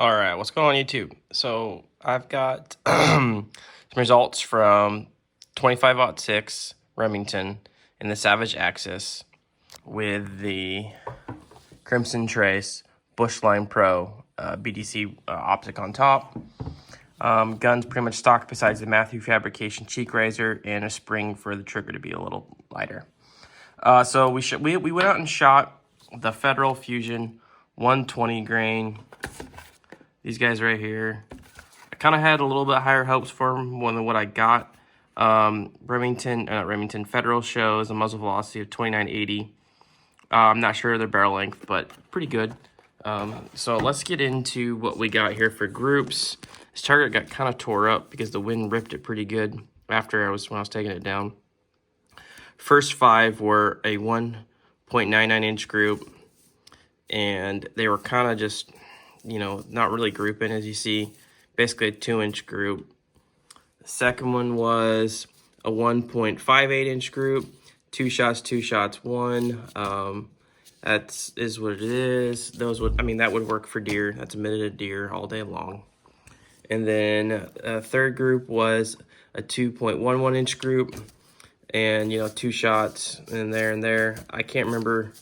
All right, what's going on YouTube? So I've got some results from 25-06 Remington in the Savage Axis with the Crimson Trace Bushline Pro BDC optic on top. Guns pretty much stock besides the Matthew Fabrication cheek razor and a spring for the trigger to be a little lighter. So we went out and shot the Federal Fusion 120 grain. These guys right here. I kind of had a little bit higher hopes for them more than what I got. Federal shows a muzzle velocity of 2980. I'm not sure their barrel length, but pretty good. So let's get into what we got here for groups. This target got kind of tore up because the wind ripped it pretty good when I was taking it down. First 5 were a 1.99 inch group, and they were kind of just, not really grouping, as you see. Basically a 2-inch group. The second one was a 1.58 inch group. 2 shots, 1. That is what it is. That would work for deer. That's a minute deer all day long. And then a third group was a 2.11 inch group. And, 2 shots in there and there. I can't remember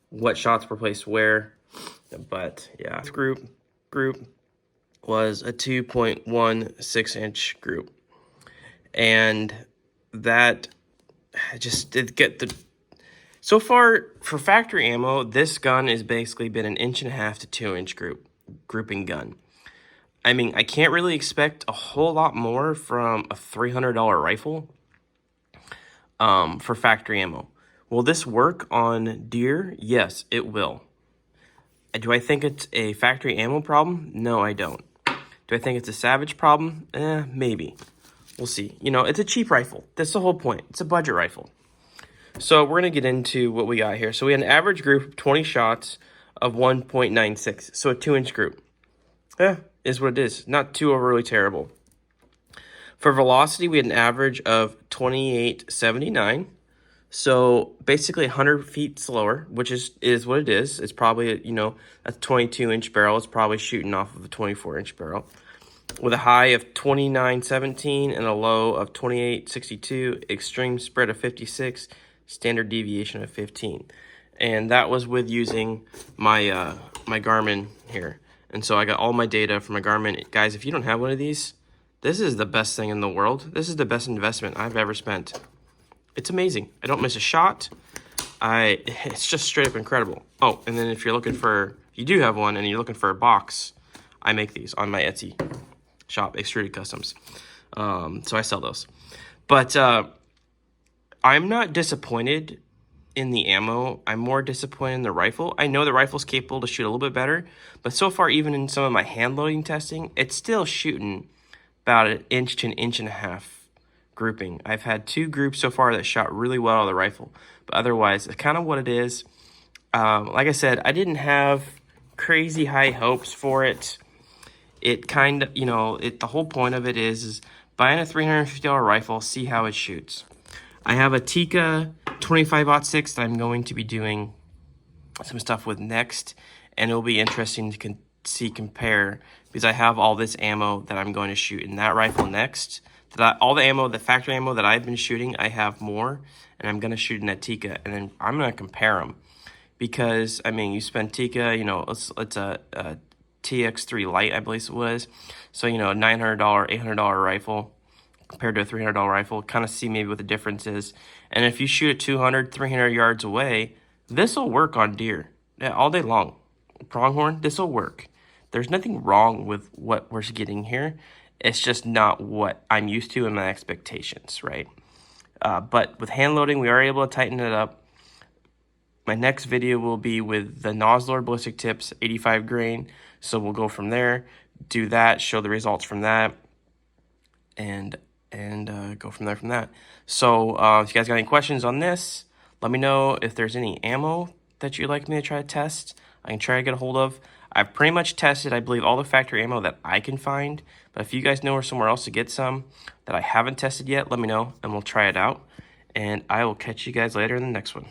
what shots were placed where. But yeah, this group was a 2.16 inch group, and that just did get the. So far for factory ammo, this gun has basically been an 1.5 to 2 inch grouping gun. I mean, I can't really expect a whole lot more from a $300 rifle for factory ammo. Will this work on deer? Yes, it will. Do I think it's a factory ammo problem? No, I don't. Do I think it's a Savage problem? Maybe. We'll see. It's a cheap rifle. That's the whole point. It's a budget rifle. So we're going to get into what we got here. So we had an average group of 20 shots of 1.96. So a 2-inch group. Is what it is. Not too overly terrible. For velocity, we had an average of 2879. So basically 100 feet slower, which is what it is. It's probably, a 22-inch barrel. It's probably shooting off of a 24-inch barrel. With a high of 2917 and a low of 2862, extreme spread of 56, standard deviation of 15. And that was with using my my Garmin here. And so I got all my data from my Garmin. Guys, if you don't have one of these, this is the best thing in the world. This is the best investment I've ever spent. It's amazing. I don't miss a shot. It's just straight up incredible. Oh, and then if you do have one and you're looking for a box, I make these on my Etsy shop, Extruded Customs. So I sell those. But I'm not disappointed in the ammo. I'm more disappointed in the rifle. I know the rifle's capable to shoot a little bit better, but so far, even in some of my hand loading testing, it's still shooting about 1 inch to 1.5 inches grouping. I've had 2 groups so far that shot really well out of the rifle, but otherwise, it's kind of what it is. Like I said, I didn't have crazy high hopes for it. It kind of, the whole point of it is buying a $350 rifle, see how it shoots. I have a Tikka 25-06 that I'm going to be doing some stuff with next, and it'll be interesting to compare, because I have all this ammo that I'm going to shoot in that rifle next. All the ammo, the factory ammo that I've been shooting, I have more, and I'm going to shoot in that Tikka, and then I'm going to compare them. Because, you spend Tikka, it's a TX3 Lite, I believe it was. So, a $900, $800 rifle compared to a $300 rifle, kind of see maybe what the difference is. And if you shoot at 200, 300 yards away, this will work on deer all day long. Pronghorn, this will work. There's nothing wrong with what we're getting here. It's just not what I'm used to in my expectations, right? But with hand loading, we are able to tighten it up. My next video will be with the Noslord Ballistic Tips 85 grain. So we'll go from there, do that, show the results from that, and go from there. So if you guys got any questions on this, let me know. If there's any ammo that you'd like me to try to test, I can try to get a hold of. I've pretty much tested, I believe, all the factory ammo that I can find. But if you guys know or somewhere else to get some that I haven't tested yet, let me know, and we'll try it out. And I will catch you guys later in the next one.